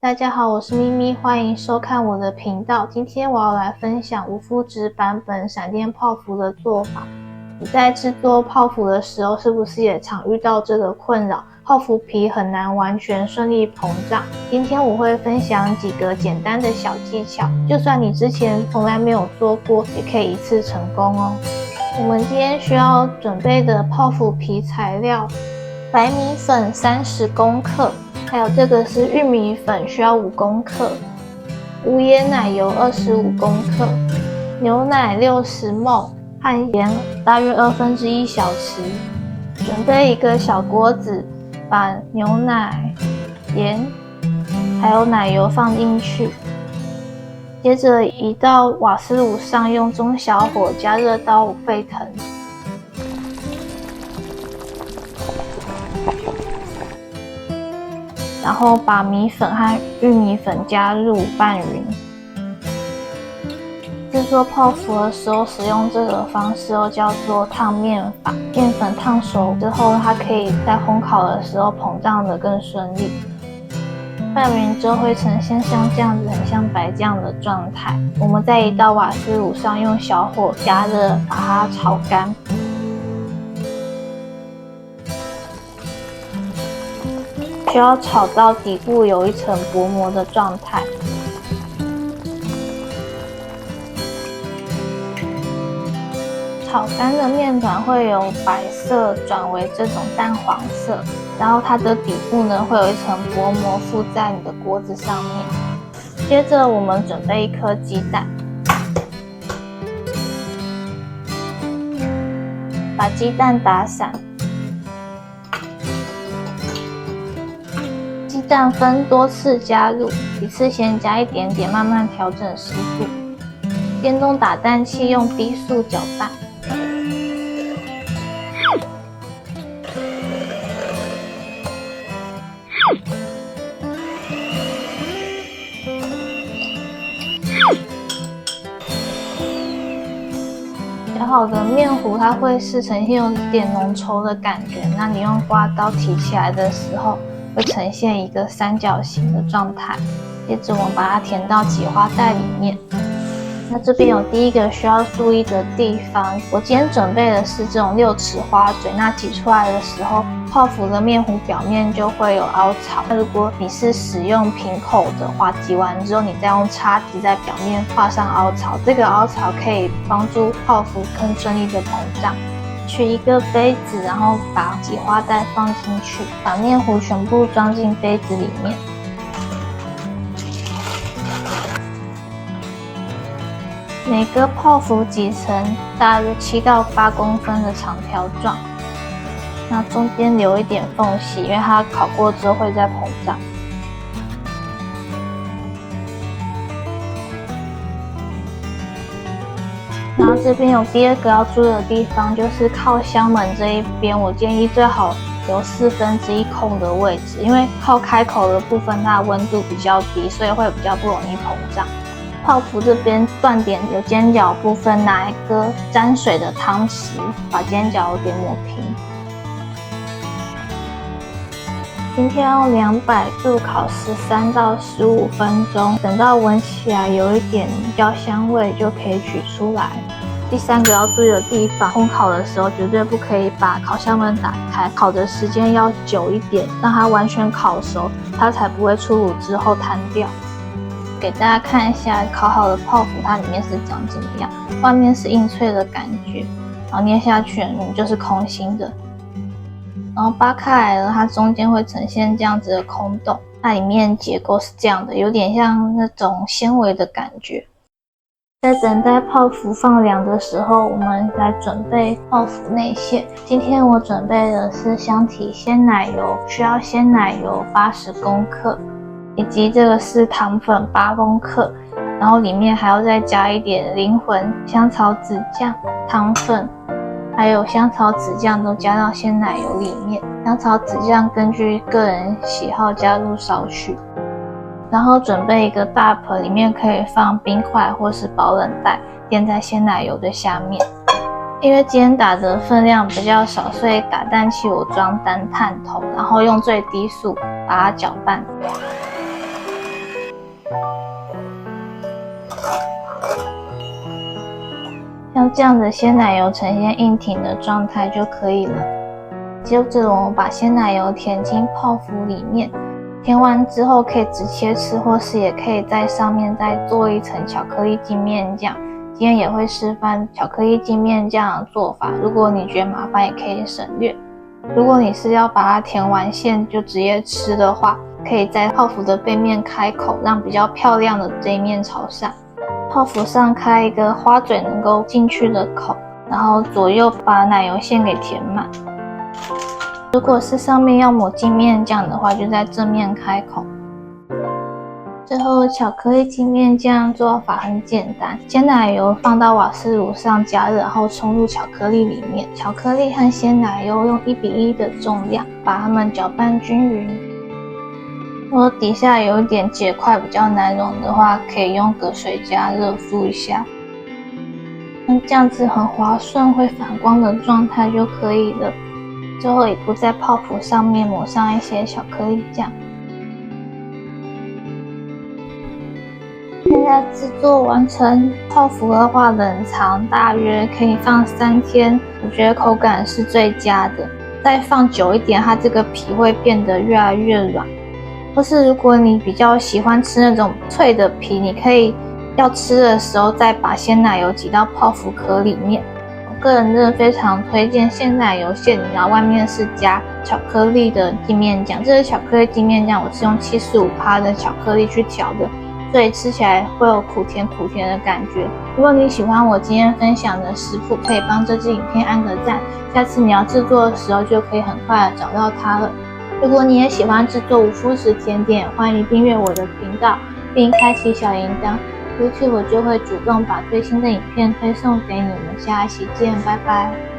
大家好，我是咪咪，欢迎收看我的频道。今天我要来分享无麸质版本闪电泡芙的做法。你在制作泡芙的时候，是不是也常遇到这个困扰？泡芙皮很难完全顺利膨胀。今天我会分享几个简单的小技巧，就算你之前从来没有做过，也可以一次成功哦。我们今天需要准备的泡芙皮材料：白米粉30公克。还有这个是玉米粉，需要5公克，无椰奶油25公克，牛奶60 ml， 和盐大约1/2小匙。准备一个小锅子，把牛奶、盐还有奶油放进去，接着移到瓦斯炉上，用中小火加热到沸腾。然后把米粉和玉米粉加入拌匀。制作泡芙的时候使用这个方式叫做烫面法。面粉烫熟之后，它可以在烘烤的时候膨胀得更顺利。拌匀之后会呈现像这样子，很像白酱的状态。我们再移到瓦斯炉上，用小火加热，把它炒干。需要炒到底部有一层薄膜的状态。炒干的面团会由白色转为这种淡黄色，然后它的底部呢会有一层薄膜附在你的锅子上面。接着我们准备1颗鸡蛋，把鸡蛋打散。鸡蛋分多次加入，一次先加一点点，慢慢调整湿度。电动打蛋器用低速搅拌。搅好的面糊它会是呈现有点浓稠的感觉，那你用刮刀提起来的时候，会呈现一个三角形的状态。接着我们把它填到挤花袋里面。那这边有第一个需要注意的地方，我今天准备的是这种6齿花嘴，那挤出来的时候，泡芙的面糊表面就会有凹槽。那如果你是使用平口的话，挤完之后你再用叉子在表面画上凹槽，这个凹槽可以帮助泡芙更顺利的膨胀。取一个杯子，然后把挤花袋放进去，把面糊全部装进杯子里面。每个泡芙挤成大约7到8公分的长条状，那中间留一点缝隙，因为它烤过之后会再膨胀。然后这边有第2个要注意的地方，就是靠箱门这一边，我建议最好留1/4空的位置，因为靠开口的部分它的温度比较低，所以会比较不容易膨胀。泡芙这边断点有尖角部分，拿一个沾水的汤匙把尖角有点抹平。今天用200度烤13到15分钟，等到闻起来有一点焦香味就可以取出来。第3个要注意的地方，烘烤的时候绝对不可以把烤箱门打开，烤的时间要久一点，让它完全烤熟，它才不会出炉之后弹掉。给大家看一下烤好的泡芙，它里面是长怎么样，外面是硬脆的感觉，然后捏下去就是空心的。然后扒开来了，它中间会呈现这样子的空洞，它里面结构是这样的，有点像那种纤维的感觉。在等待泡芙放凉的时候，我们来准备泡芙内馅。今天我准备的是香缇鲜奶油，需要鲜奶油80公克，以及这个是糖粉8公克，然后里面还要再加一点灵魂香草籽酱、糖粉还有香草籽酱都加到鲜奶油里面。香草籽酱根据个人喜好加入少许。然后准备一个大盆，里面可以放冰块或是保冷袋，垫在鲜奶油的下面。因为今天打的分量比较少，所以打蛋器我装单探头，然后用最低速把它搅拌。让这样的鲜奶油呈现硬挺的状态就可以了。接着我们把鲜奶油填进泡芙里面，填完之后可以直接吃，或是也可以在上面再做一层巧克力晶面酱。今天也会示范巧克力晶面酱的做法，如果你觉得麻烦也可以省略。如果你是要把它填完馅就直接吃的话，可以在泡芙的背面开口，让比较漂亮的这一面朝上。泡芙上开一个花嘴能够进去的口，然后左右把奶油馅给填满。如果是上面要抹晶面酱的话，就在正面开口。最后巧克力晶面酱做法很简单，鲜奶油放到瓦斯炉上加热，然后冲入巧克力里面，巧克力和鲜奶油用1:1的重量把它们搅拌均匀。如果底下有一点结块比较难溶的话，可以用隔水加热敷一下，像这样子很滑顺会反光的状态就可以了。最后一步在泡芙上面抹上一些巧克力酱。现在制作完成，泡芙的话冷藏大约可以放3天，我觉得口感是最佳的。再放久一点，它这个皮会变得越来越软。或是如果你比较喜欢吃那种脆的皮，你可以要吃的时候再把鲜奶油挤到泡芙壳里面。我个人真的非常推荐鲜奶油馅，然后外面是加巧克力的晶面酱。这个巧克力晶面酱我是用75%的巧克力去调的，所以吃起来会有苦甜的感觉。如果你喜欢我今天分享的食谱，可以帮这支影片按个赞，下次你要制作的时候就可以很快的找到它了。如果你也喜欢制作无麸质甜点，欢迎订阅我的频道，并开启小铃铛， YouTube 就会主动把最新的影片推送给你们。下一期见，拜拜。